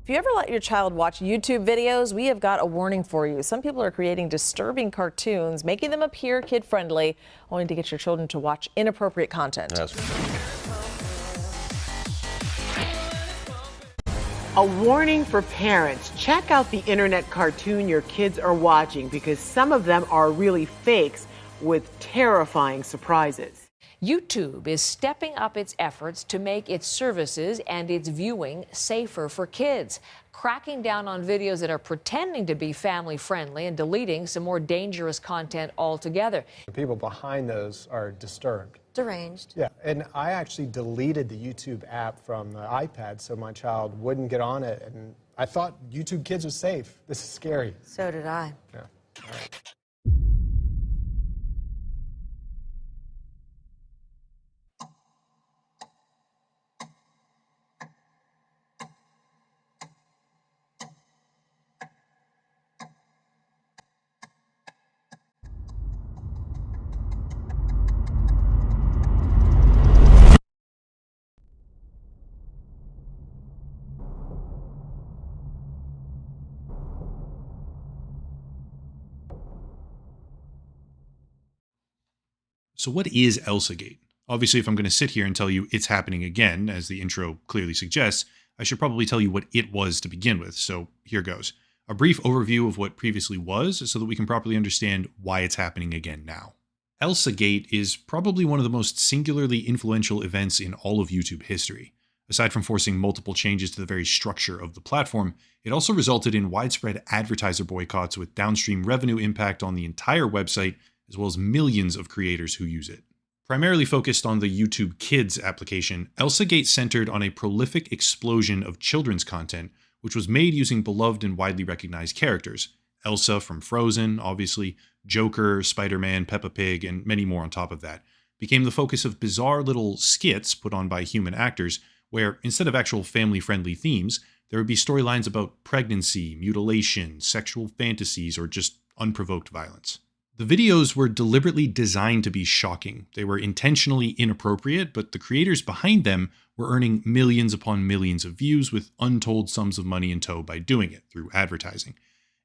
If you ever let your child watch YouTube videos, we have got a warning for you. Some people are creating disturbing cartoons, making them appear kid-friendly, only to get your children to watch inappropriate content. Yes. A warning for parents. Check out the internet cartoon your kids are watching because some of them are really fakes with terrifying surprises. YouTube is stepping up its efforts to make its services and its viewing safer for kids, cracking down on videos that are pretending to be family-friendly and deleting some more dangerous content altogether. The people behind those are disturbed. Deranged. Yeah, and I actually deleted the YouTube app from the iPad so my child wouldn't get on it, and I thought YouTube Kids was safe. This is scary. So did I. Yeah. All right. So what is ElsaGate? Obviously, if I'm going to sit here and tell you it's happening again, as the intro clearly suggests, I should probably tell you what it was to begin with. So here goes. A brief overview of what previously was so that we can properly understand why it's happening again now. ElsaGate is probably one of the most singularly influential events in all of YouTube history. Aside from forcing multiple changes to the very structure of the platform, it also resulted in widespread advertiser boycotts with downstream revenue impact on the entire website, as well as millions of creators who use it. Primarily focused on the YouTube Kids application, ElsaGate centered on a prolific explosion of children's content, which was made using beloved and widely recognized characters. Elsa from Frozen, obviously, Joker, Spider-Man, Peppa Pig, and many more on top of that, became the focus of bizarre little skits put on by human actors, where instead of actual family-friendly themes, there would be storylines about pregnancy, mutilation, sexual fantasies, or just unprovoked violence. The videos were deliberately designed to be shocking. They were intentionally inappropriate, but the creators behind them were earning millions upon millions of views with untold sums of money in tow by doing it through advertising.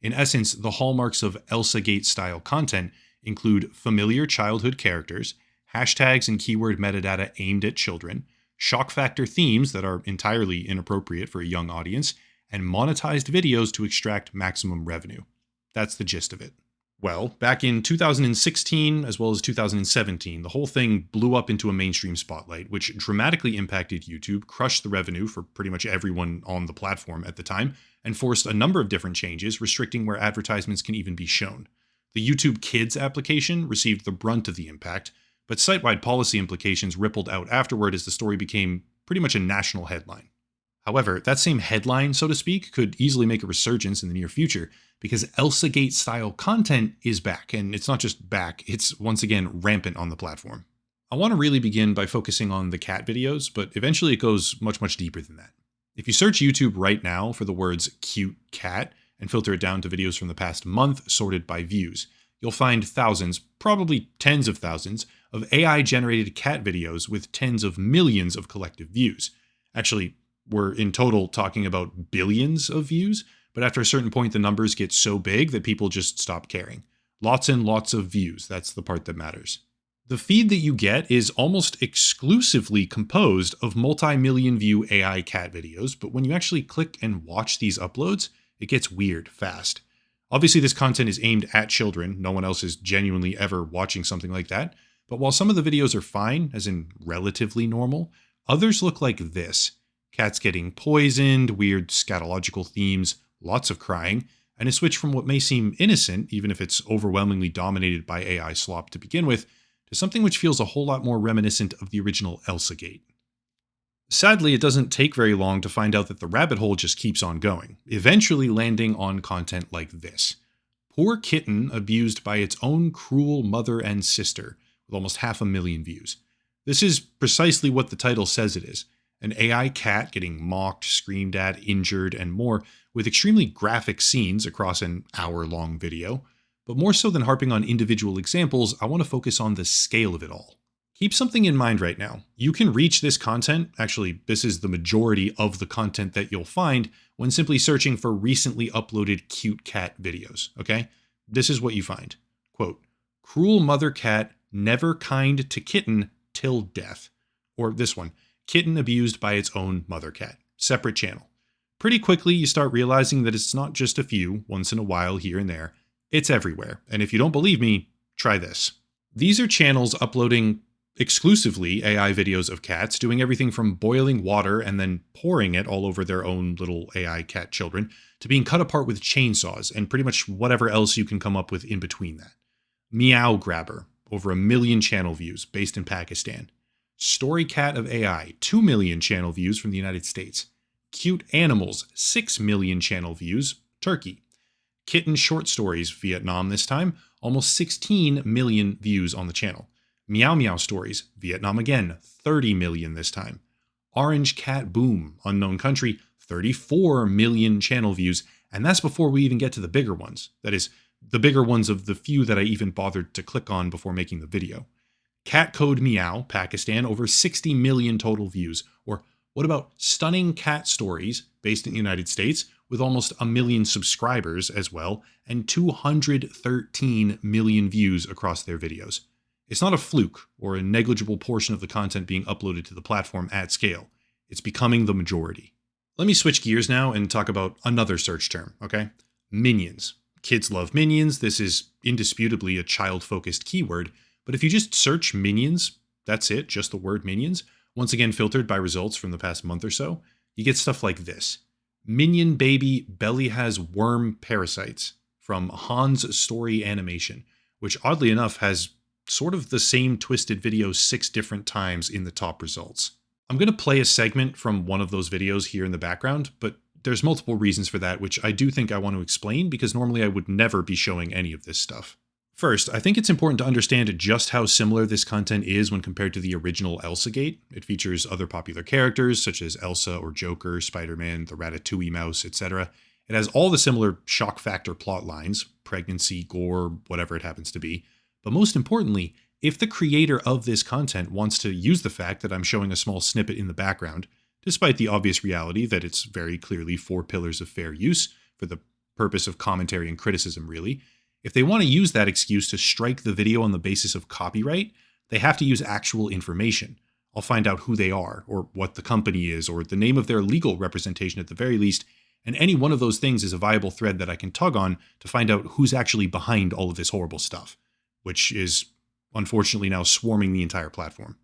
In essence, the hallmarks of ElsaGate-style content include familiar childhood characters, hashtags and keyword metadata aimed at children, shock factor themes that are entirely inappropriate for a young audience, and monetized videos to extract maximum revenue. That's the gist of it. Well, back in 2016 as well as 2017, the whole thing blew up into a mainstream spotlight, which dramatically impacted YouTube, crushed the revenue for pretty much everyone on the platform at the time, and forced a number of different changes, restricting where advertisements can even be shown. The YouTube Kids application received the brunt of the impact, but site-wide policy implications rippled out afterward as the story became pretty much a national headline. However, that same headline, so to speak, could easily make a resurgence in the near future, because ElsaGate-style content is back, and it's not just back, it's once again rampant on the platform. I want to really begin by focusing on the cat videos, but eventually it goes much, much deeper than that. If you search YouTube right now for the words cute cat and filter it down to videos from the past month sorted by views, you'll find thousands, probably tens of thousands, of AI-generated cat videos with tens of millions of collective views. Actually, we're in total talking about billions of views, but after a certain point the numbers get so big that people just stop caring. Lots and lots of views, that's the part that matters. The feed that you get is almost exclusively composed of multi-million view AI cat videos, but when you actually click and watch these uploads, it gets weird fast. Obviously this content is aimed at children, no one else is genuinely ever watching something like that, but while some of the videos are fine, as in relatively normal, others look like this. Cats getting poisoned, weird scatological themes, lots of crying, and a switch from what may seem innocent, even if it's overwhelmingly dominated by AI slop to begin with, to something which feels a whole lot more reminiscent of the original ElsaGate. Sadly, it doesn't take very long to find out that the rabbit hole just keeps on going, eventually landing on content like this. Poor kitten abused by its own cruel mother and sister, with almost 500,000 views. This is precisely what the title says it is. An AI cat getting mocked, screamed at, injured, and more, with extremely graphic scenes across an hour-long video. But more so than harping on individual examples, I want to focus on the scale of it all. Keep something in mind right now. You can reach this content, actually, this is the majority of the content that you'll find when simply searching for recently uploaded cute cat videos, okay? This is what you find. Quote, cruel mother cat, never kind to kitten till death. Or this one, kitten abused by its own mother cat. Separate channel. Pretty quickly, you start realizing that it's not just a few, once in a while here and there. It's everywhere. And if you don't believe me, try this. These are channels uploading exclusively AI videos of cats, doing everything from boiling water and then pouring it all over their own little AI cat children, to being cut apart with chainsaws and pretty much whatever else you can come up with in between that. Meow Grabber, over 1 million channel views, based in Pakistan. Story Cat of AI, 2 million channel views from the United States. Cute Animals, 6 million channel views, Turkey. Kitten Short Stories, Vietnam this time, almost 16 million views on the channel. Meow Meow Stories, Vietnam again, 30 million this time. Orange Cat Boom, unknown country, 34 million channel views, and that's before we even get to the bigger ones. That is, the bigger ones of the few that I even bothered to click on before making the video. Cat Code Meow, Pakistan, over 60 million total views. Or what about Stunning Cat Stories, based in the United States, with almost 1 million subscribers as well, and 213 million views across their videos. It's not a fluke or a negligible portion of the content being uploaded to the platform at scale. It's becoming the majority. Let me switch gears now and talk about another search term, okay? Minions. Kids love minions. This is indisputably a child-focused keyword, but if you just search minions, that's it, just the word minions, once again filtered by results from the past month or so, you get stuff like this. Minion baby belly has worm parasites from Hans Story Animation, which oddly enough has sort of the same twisted video 6 different times in the top results. I'm going to play a segment from one of those videos here in the background, but there's multiple reasons for that, which I do think I want to explain because normally I would never be showing any of this stuff. First, I think it's important to understand just how similar this content is when compared to the original ElsaGate. It features other popular characters such as Elsa or Joker, Spider-Man, the Ratatouille mouse, etc. It has all the similar shock factor plot lines, pregnancy, gore, whatever it happens to be. But most importantly, if the creator of this content wants to use the fact that I'm showing a small snippet in the background, despite the obvious reality that it's very clearly 4 pillars of fair use for the purpose of commentary and criticism really, if they want to use that excuse to strike the video on the basis of copyright, they have to use actual information. I'll find out who they are, or what the company is, or the name of their legal representation at the very least, and any one of those things is a viable thread that I can tug on to find out who's actually behind all of this horrible stuff, which is unfortunately now swarming the entire platform.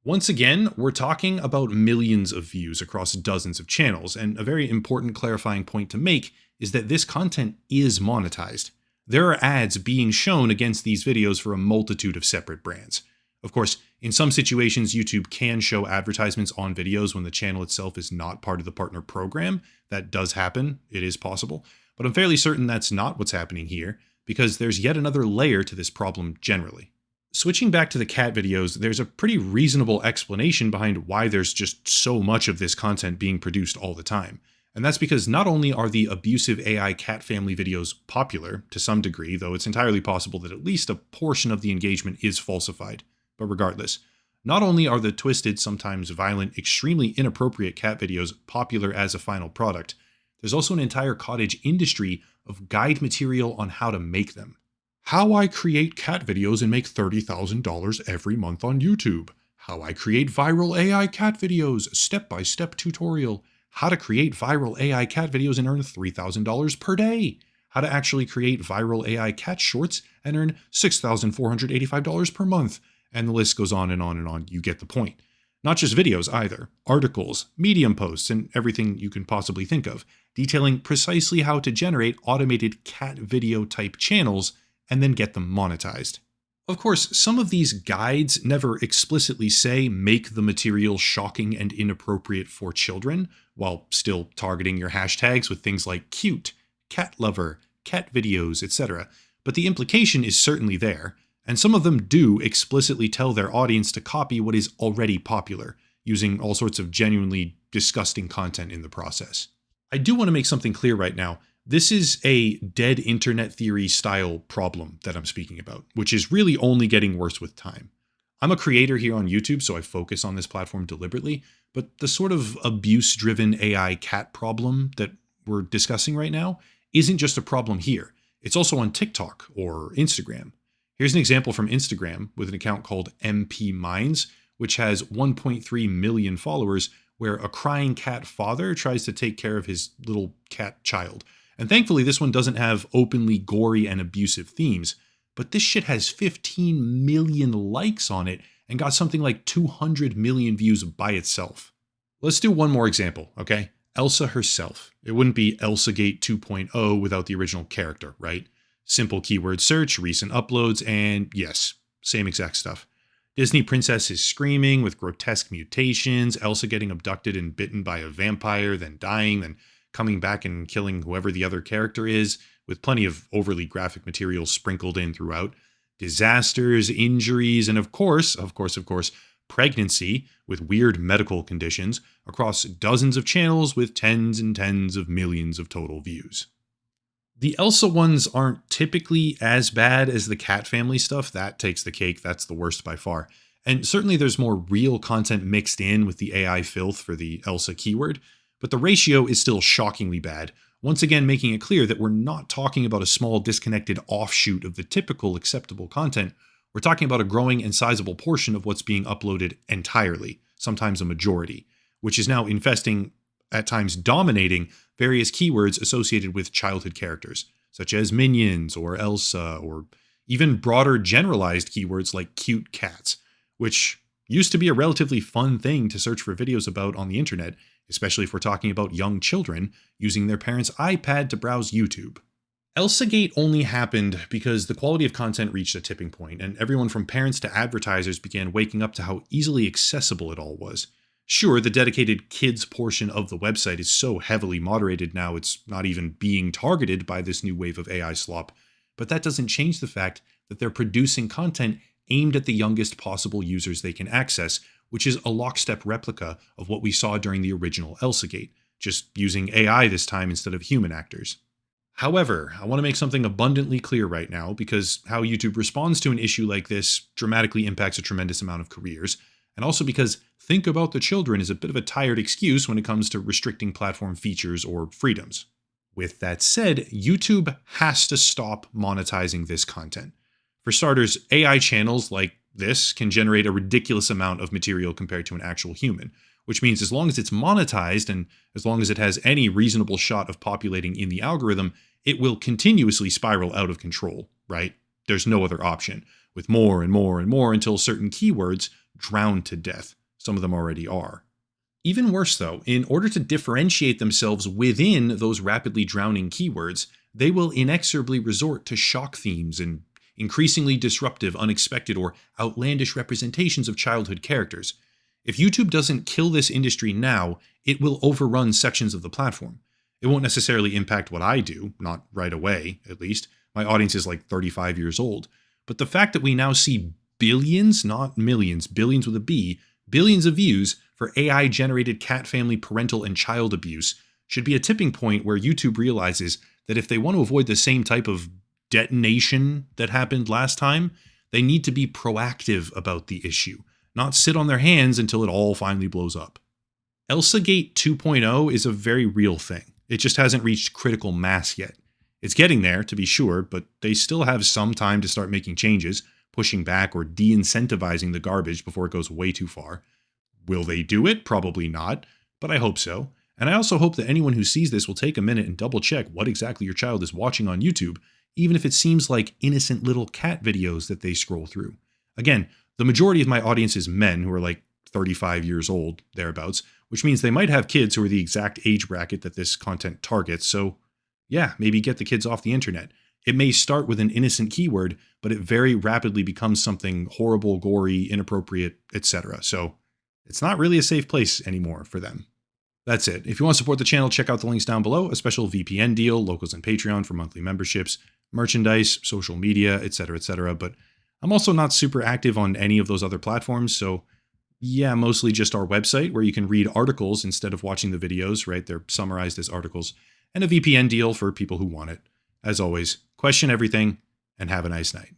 Once again, we're talking about millions of views across dozens of channels, and a very important clarifying point to make is that this content is monetized. There are ads being shown against these videos for a multitude of separate brands. Of course, in some situations, YouTube can show advertisements on videos when the channel itself is not part of the partner program. That does happen, it is possible, but I'm fairly certain that's not what's happening here, because there's yet another layer to this problem generally. Switching back to the cat videos, there's a pretty reasonable explanation behind why there's just so much of this content being produced all the time. And that's because not only are the abusive AI cat family videos popular, to some degree, though it's entirely possible that at least a portion of the engagement is falsified, but regardless, not only are the twisted, sometimes violent, extremely inappropriate cat videos popular as a final product, there's also an entire cottage industry of guide material on how to make them. How I create cat videos and make $30,000 every month on YouTube. How I create viral AI cat videos, step-by-step tutorial. How to create viral AI cat videos and earn $3,000 per day. How to actually create viral AI cat shorts and earn $6,485 per month. And the list goes on and on and on. You get the point. Not just videos either. Articles, Medium posts, and everything you can possibly think of, detailing precisely how to generate automated cat video type channels and then get them monetized. Of course, some of these guides never explicitly say make the material shocking and inappropriate for children, while still targeting your hashtags with things like cute, cat lover, cat videos, etc. But the implication is certainly there, and some of them do explicitly tell their audience to copy what is already popular, using all sorts of genuinely disgusting content in the process. I do want to make something clear right now. This is a dead internet theory style problem that I'm speaking about, which is really only getting worse with time. I'm a creator here on YouTube, so I focus on this platform deliberately, but the sort of abuse-driven AI cat problem that we're discussing right now isn't just a problem here. It's also on TikTok or Instagram. Here's an example from Instagram with an account called MP Minds, which has 1.3 million followers, where a crying cat father tries to take care of his little cat child. And thankfully, this one doesn't have openly gory and abusive themes, but this shit has 15 million likes on it and got something like 200 million views by itself. Let's do one more example, okay? Elsa herself. It wouldn't be ElsaGate 2.0 without the original character, right? Simple keyword search, recent uploads, and yes, same exact stuff. Disney princess is screaming with grotesque mutations, Elsa getting abducted and bitten by a vampire, then dying, then coming back and killing whoever the other character is, with plenty of overly graphic material sprinkled in throughout. Disasters, injuries, and of course, pregnancy with weird medical conditions across dozens of channels with tens and tens of millions of total views. The Elsa ones aren't typically as bad as the cat family stuff. That takes the cake. That's the worst by far. And certainly there's more real content mixed in with the AI filth for the Elsa keyword, but the ratio is still shockingly bad, once again making it clear that we're not talking about a small disconnected offshoot of the typical acceptable content. We're talking about a growing and sizable portion of what's being uploaded entirely, sometimes a majority, which is now infesting, at times dominating, various keywords associated with childhood characters, such as minions or Elsa, or even broader generalized keywords like cute cats, which used to be a relatively fun thing to search for videos about on the internet, especially if we're talking about young children using their parents' iPad to browse YouTube. ElsaGate only happened because the quality of content reached a tipping point, and everyone from parents to advertisers began waking up to how easily accessible it all was. Sure, the dedicated kids portion of the website is so heavily moderated now it's not even being targeted by this new wave of AI slop, but that doesn't change the fact that they're producing content aimed at the youngest possible users they can access, which is a lockstep replica of what we saw during the original ElsaGate, just using AI this time instead of human actors. However, I want to make something abundantly clear right now, because how YouTube responds to an issue like this dramatically impacts a tremendous amount of careers, and also because think about the children is a bit of a tired excuse when it comes to restricting platform features or freedoms. With that said, YouTube has to stop monetizing this content. For starters, AI channels like this can generate a ridiculous amount of material compared to an actual human, which means as long as it's monetized and as long as it has any reasonable shot of populating in the algorithm, it will continuously spiral out of control, right? There's no other option, with more and more and more until certain keywords drown to death. Some of them already are. Even worse though, in order to differentiate themselves within those rapidly drowning keywords, they will inexorably resort to shock themes and increasingly disruptive, unexpected, or outlandish representations of childhood characters. If YouTube doesn't kill this industry now, it will overrun sections of the platform. It won't necessarily impact what I do, not right away, at least. My audience is like 35 years old. But the fact that we now see billions, not millions, billions with a B, billions of views for AI-generated cat family parental and child abuse should be a tipping point where YouTube realizes that if they want to avoid the same type of detonation that happened last time, they need to be proactive about the issue, not sit on their hands until it all finally blows up. ElsaGate 2.0 is a very real thing. It just hasn't reached critical mass yet. It's getting there, to be sure, but they still have some time to start making changes, pushing back or de-incentivizing the garbage before it goes way too far. Will they do it? Probably not, but I hope so. And I also hope that anyone who sees this will take a minute and double check what exactly your child is watching on YouTube, even if it seems like innocent little cat videos that they scroll through. Again, the majority of my audience is men who are like 35 years old, thereabouts, which means they might have kids who are the exact age bracket that this content targets, so yeah, maybe get the kids off the internet. It may start with an innocent keyword, but it very rapidly becomes something horrible, gory, inappropriate, etc. So it's not really a safe place anymore for them. That's it. If you want to support the channel, check out the links down below, a special VPN deal, locals and Patreon for monthly memberships, merchandise, social media, etc., etc. But I'm also not super active on any of those other platforms, so yeah, mostly just our website where you can read articles instead of watching the videos, right? They're summarized as articles, and a VPN deal for people who want it. As always, question everything and have a nice night.